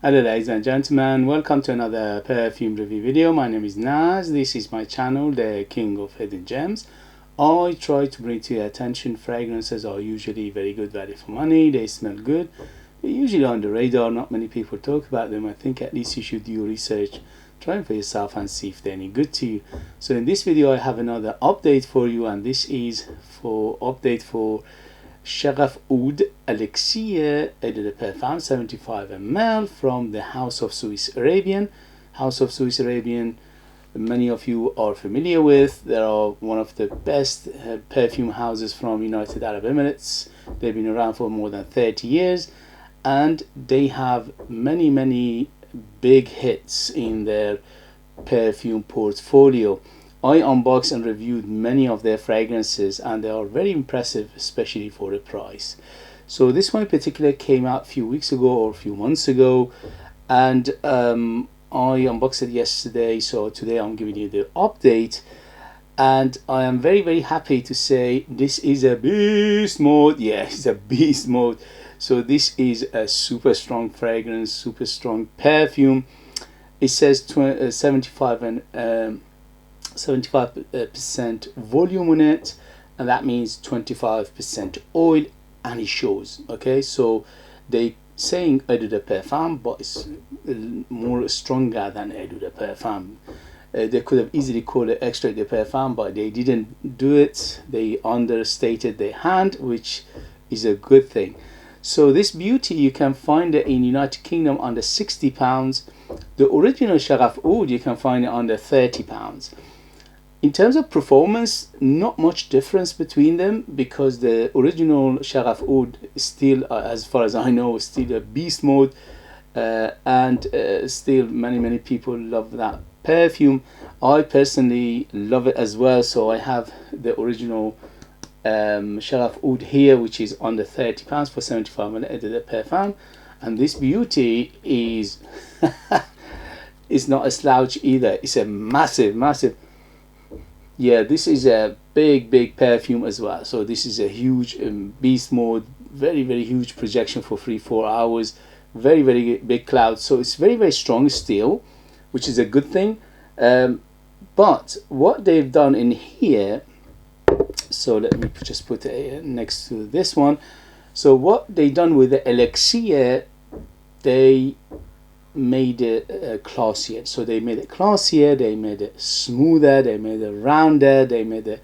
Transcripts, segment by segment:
Hello ladies and gentlemen, welcome to another perfume review video. My name is Naz. This is my channel, the King of Hidden Gems. I try to bring to your attention fragrances are usually very good value for money. They smell good. They're usually on the radar. Not many people talk about them. I think at least you should do your research, try them for yourself and see if they're any good to you. So in this video I have another update for you, and this is for update for Shaghaf Oud Elixir EDP 75ML from the House of Swiss Arabian. House of Swiss Arabian, many of you are familiar with. They are one of the best perfume houses from United Arab Emirates. They've been around for more than 30 years and they have many big hits in their perfume portfolio. I unboxed and reviewed many of their fragrances and they are very impressive, especially for the price. So this one in particular came out a few weeks ago or a few months ago, and I unboxed it yesterday, so today I'm giving you the update. And I am very happy to say this is a beast mode. Yeah, it's a beast mode. So this is a super strong fragrance, super strong perfume. It says 75% volume on it, and that means 25% oil, and it shows. Okay, so they saying Eau de Parfum, but it's more stronger than Eau de Parfum. They could have easily called it extrait de parfum, but they didn't do it. They understated their hand, which is a good thing. So this beauty, you can find it in United Kingdom under £60. The original Shaghaf Oud you can find it under £30. In terms of performance, not much difference between them, because the original Shaghaf Oud is still, as far as I know, still a beast mode, and still many people love that perfume. I personally love it as well, so I have the original Shaghaf Oud here, which is under £30 for 75ml Eau de Parfum, and this beauty is is not a slouch either. It's a massive. Yeah, this is a big perfume as well. So this is a huge beast mode, very huge projection for 3-4 hours, very big cloud. So it's very strong still, which is a good thing. But what they've done in here, so let me just put it next to this one. So what they done with the Elixir, they made it classier. So they made it classier, they made it smoother, they made it rounder, they made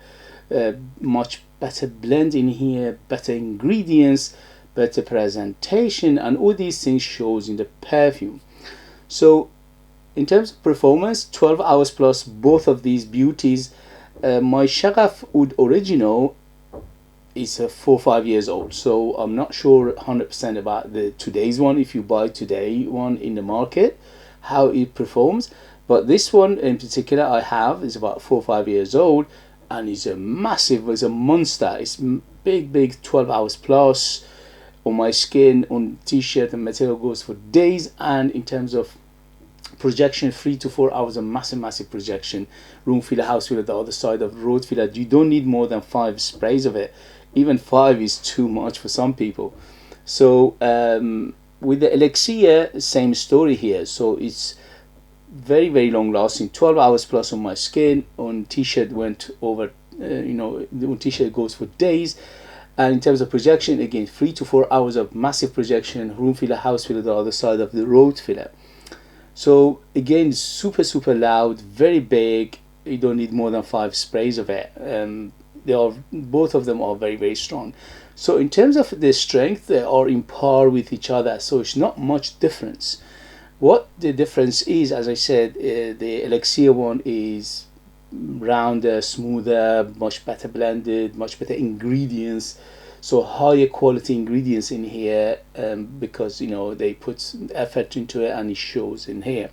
a much better blend in here, better ingredients, better presentation, and all these things shows in the perfume. So in terms of performance, 12 hours plus both of these beauties. My Shaghaf Oud original is 4 or 5 years old, so I'm not sure 100% about the today's one, if you buy today one in the market, how it performs. But this one in particular I have is about 4 or 5 years old, and is a massive, it's a monster. It's big 12 hours plus on my skin, on t-shirt and material, goes for days. And in terms of projection, 3 to 4 hours of massive projection, room filler, house filler, the other side of road filler. You don't need more than 5 sprays of it. Even 5 is too much for some people. So with the Elixir, same story here. So it's very long lasting, 12 hours plus on my skin. On t-shirt went over, on t-shirt goes for days. And in terms of projection, again, 3 to 4 hours of massive projection, room filler, house filler, the other side of the road filler. So again, super loud, very big. You don't need more than 5 sprays of it. They are, both of them are very strong. So in terms of the strength, they are in par with each other, so it's not much difference. What the difference is, as I said, the Elixir one is rounder, smoother, much better blended, much better ingredients, so higher quality ingredients in here, because they put effort into it and it shows in here.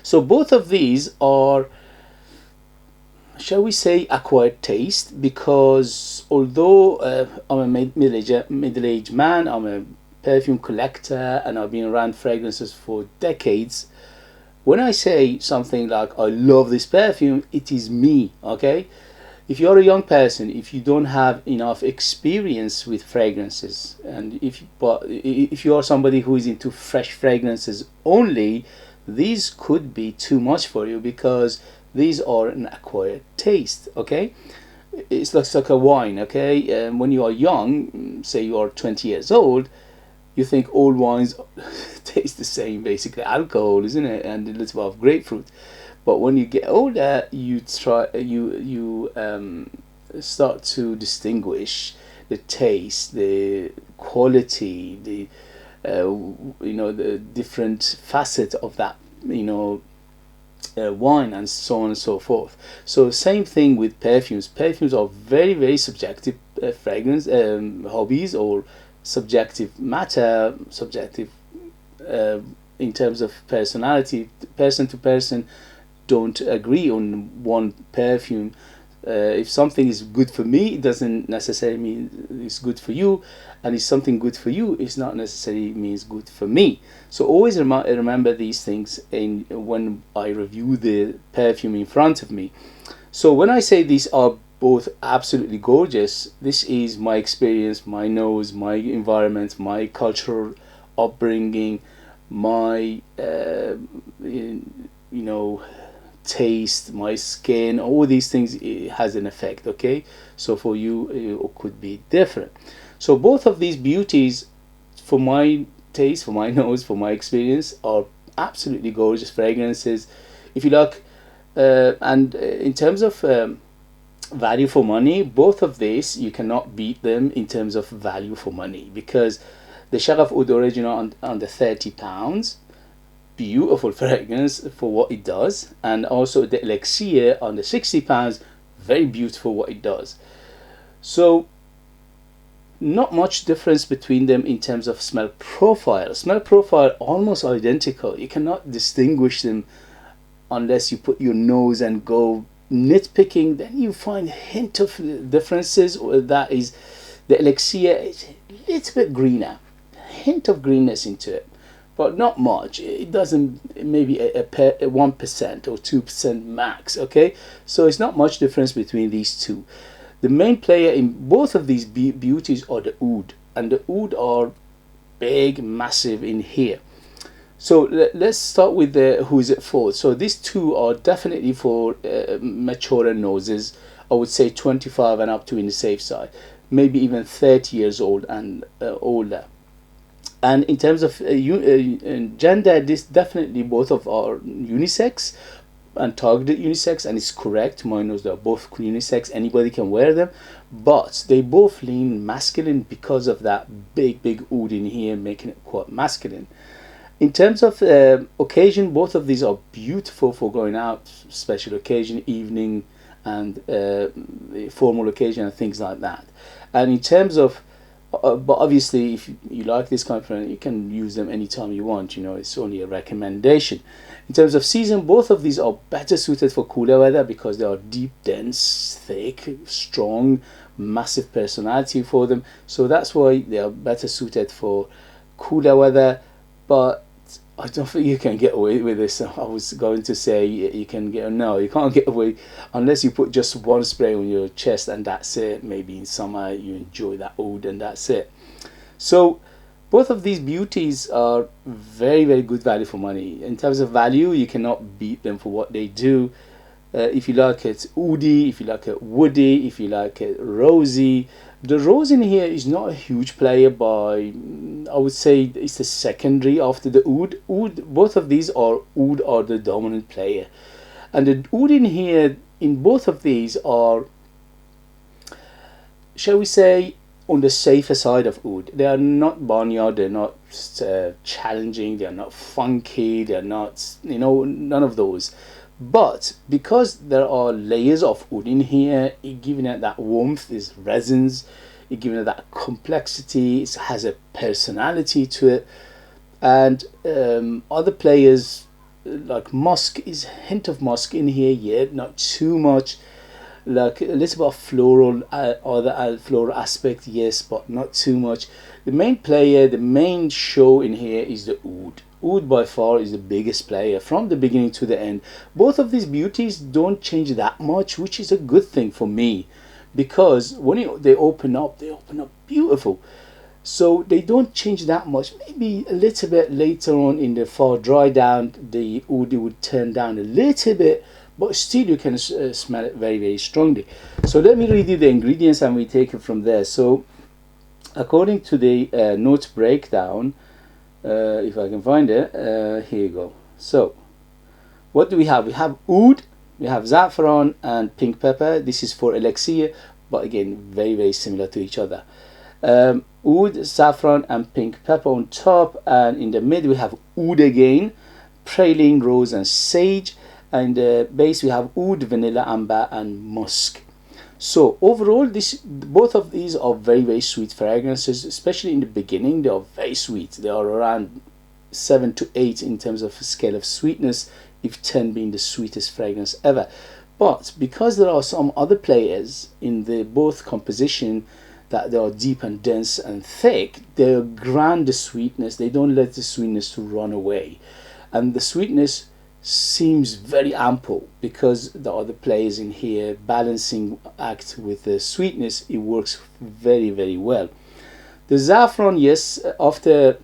So both of these are, shall we say, acquired taste, because although I'm a middle-aged man, I'm a perfume collector and I've been around fragrances for decades, when I say something like I love this perfume, it is me, okay? if you're a young person, if you don't have enough experience with fragrances, and if you are somebody who is into fresh fragrances only, these could be too much for you, because these are an acquired taste. Okay, it's like a wine. Okay, when you are young, say you are 20 years old, you think all wines taste the same, basically alcohol, isn't it, and a little bit of grapefruit. But when you get older, you start to distinguish the taste, the quality, the different facet of that, wine, and so on and so forth. So same thing with perfumes. Perfumes are very, very subjective fragrance hobbies, or subjective matter, subjective in terms of personality. Person to person don't agree on one perfume. If something is good for me, it doesn't necessarily mean it's good for you, and if something good for you, it's not necessarily means good for me. So always remember these things when I review the perfume in front of me. So when I say these are both absolutely gorgeous, this is my experience, my nose, my environment, my cultural upbringing, my taste, my skin, all these things, it has an effect. Okay, so for you it could be different. So both of these beauties, for my taste, for my nose, for my experience, are absolutely gorgeous fragrances, if you like. And in terms of value for money, both of these, you cannot beat them in terms of value for money, because the Shaghaf Oud original under £30, beautiful fragrance for what it does, and also the Elixir under £60, very beautiful what it does. So not much difference between them in terms of smell profile. Smell profile almost identical. You cannot distinguish them unless you put your nose and go nitpicking. Then you find a hint of differences, or that is the Elixir is a little bit greener, hint of greenness into it, but not much. It doesn't, maybe a 1% or 2% max. Okay, so it's not much difference between these two. The main player in both of these beauties are the Oud, and the Oud are big, massive in here. So let's start with the who is it for. So these two are definitely for mature noses. I would say 25 and up to, in the safe side, maybe even 30 years old and older. And in terms of gender, this definitely both of are unisex and targeted unisex, and it's correct. My nose, they're both unisex. Anybody can wear them, but they both lean masculine because of that big Oud in here, making it quite masculine. In terms of occasion, both of these are beautiful for going out, special occasion, evening, and formal occasion, and things like that. And in terms of but obviously, if you like this kind of fragrance, you can use them anytime you want. It's only a recommendation. In terms of season, both of these are better suited for cooler weather, because they are deep, dense, thick, strong, massive personality for them. So that's why they are better suited for cooler weather. But I don't think you can get away with this. I was going to say you can get, no, you can't get away unless you put just one spray on your chest and that's it. Maybe in summer you enjoy that Oud and that's it. So both of these beauties are very good value for money. In terms of value, you cannot beat them for what they do. If you like it oody, if you like it woody, if you like it rosy. The rose in here is not a huge player, by I would say it's the secondary after the Oud. Both of these are Oud are the dominant player, and the Oud in here in both of these are, shall we say, on the safer side of Oud. They are not barnyard, they're not challenging, they're not funky, they're not, none of those. But because there are layers of Oud in here, it giving it that warmth, is resins, it giving it that complexity, it has a personality to it. And other players like musk, is a hint of musk in here, yet not too much. like a little bit of floral, other floral aspect, yes, but not too much. The main player, the main show in here is the Oud. Oud by far is the biggest player from the beginning to the end. Both of these beauties don't change that much, which is a good thing for me, because when they open up beautiful. So they don't change that much. Maybe a little bit later on in the fall, dry down, the Oud would turn down a little bit, but still you can smell it very, very strongly. So let me read you the ingredients and we take it from there. So according to the note breakdown, if I can find it, here you go. So what do we have? We have oud, we have saffron and pink pepper. This is for elixir, but again very, very similar to each other. Oud, saffron and pink pepper on top, and in the middle we have oud again, praline, rose and sage, and the base we have oud, vanilla, amber and musk. So overall, both of these are very, very sweet fragrances, especially in the beginning. They are very sweet. They are around 7 to 8 in terms of a scale of sweetness, if 10 being the sweetest fragrance ever. But because there are some other players in the both composition that they are deep and dense and thick, they grant the sweetness. They don't let the sweetness to run away, and the sweetness seems very ample because the other players in here balancing act with the sweetness. It works very, very well. The saffron, yes, after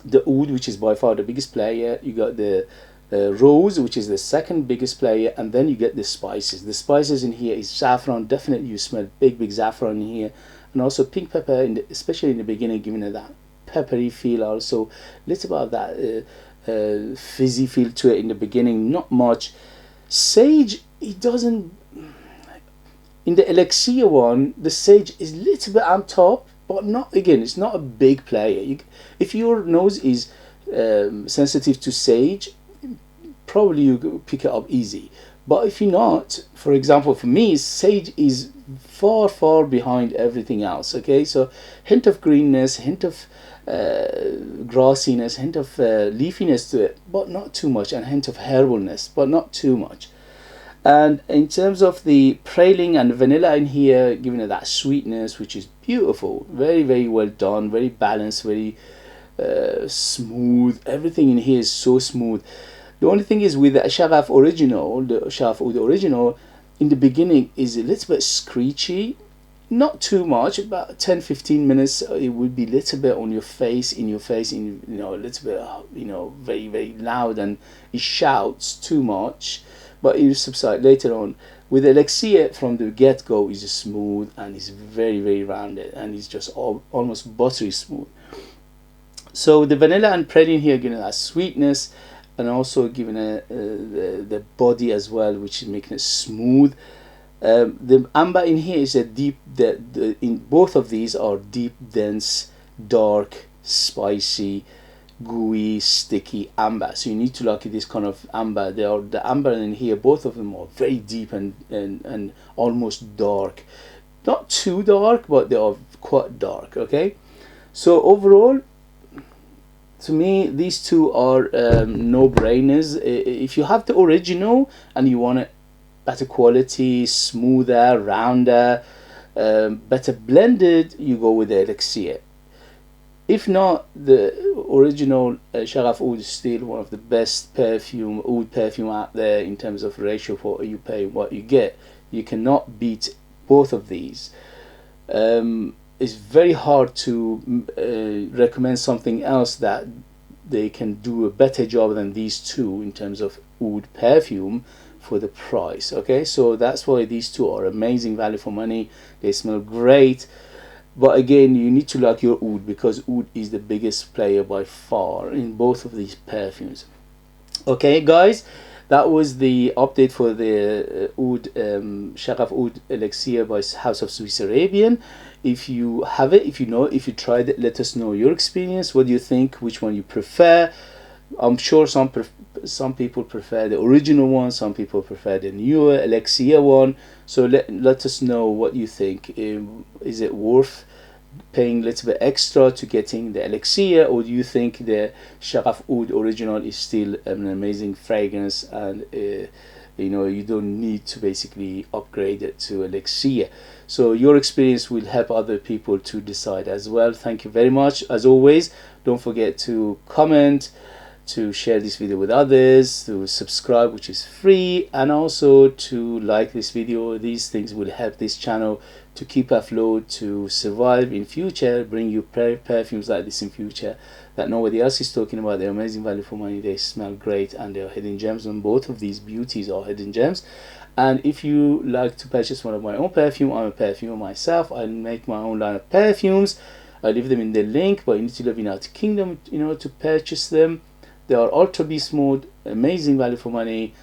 the oud, which is by far the biggest player, you got the rose, which is the second biggest player, and then you get the spices. The spices in here is saffron. Definitely you smell big saffron in here, and also pink pepper, especially in the beginning, giving it that peppery feel. Also little bit of that fizzy feel to it in the beginning, not much. Sage, it doesn't. In the elixir one, the sage is a little bit on top, but not, again, it's not a big player. If your nose is sensitive to sage, probably you pick it up easy. But if you're not, for example, for me, sage is far, far behind everything else. Okay, so hint of greenness, hint of grassiness, hint of leafiness to it, but not too much, and hint of herbalness, but not too much. And in terms of the praline and vanilla in here, giving it that sweetness, which is beautiful, very, very well done, very balanced, very smooth. Everything in here is so smooth. The only thing is with the Shaghaf original, the Shaghaf Oud original, in the beginning is a little bit screechy. Not too much, about 10-15 minutes it will be a little bit on your face, a little bit, very, very loud, and it shouts too much, but it will subside later on. With elixir from the get-go is smooth and it's very, very rounded, and it's just almost buttery smooth. So the vanilla and praline here giving that sweetness, and also giving the body as well, which is making it smooth. The amber in here is a deep, in both of these are deep, dense, dark, spicy, gooey, sticky amber. So you need to like this kind of amber. The amber in here, both of them are very deep and almost dark. Not too dark, but they are quite dark. Okay, so overall, to me, these two are no-brainers. If you have the original and you want it better quality, smoother, rounder, better blended, you go with the elixir. If not, the original Shaghaf Oud is still one of the best oud perfume out there in terms of ratio for what you pay, what you get. You cannot beat both of these. It's very hard to recommend something else that they can do a better job than these two in terms of oud perfume for the price. Okay, so that's why these two are amazing value for money. They smell great, but again, you need to like your oud, because oud is the biggest player by far in both of these perfumes. Okay guys, that was the update for the Shaghaf Oud Elixir by House of Swiss Arabian. If you have it, if you tried it, let us know your experience. What do you think? Which one you prefer? I'm sure some people prefer the original one, some people prefer the newer Elixir one. So let us know what you think. Is it worth paying a little bit extra to getting the Elixir, or do you think the Shaghaf Oud original is still an amazing fragrance and you know, you don't need to basically upgrade it to Elixir. So your experience will help other people to decide as well. Thank you very much. As always, don't forget to comment, to share this video with others, to subscribe, which is free, and also to like this video. These things will help this channel to keep afloat, to survive in future, bring you perfumes like this in future that nobody else is talking about. They're amazing value for money, they smell great, and they're hidden gems, and both of these beauties are hidden gems. And if you like to purchase one of my own perfume, I'm a perfumer myself, I make my own line of perfumes. I leave them in the link, but you need to live in United Kingdom, you know, to purchase them. They are ultra beast mode, amazing value for money,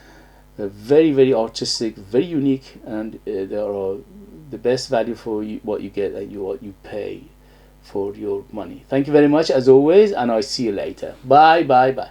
very, very artistic, very unique, and they are the best value for you, what you get and what you pay for your money. Thank you very much as always, and I'll see you later. Bye, bye, bye.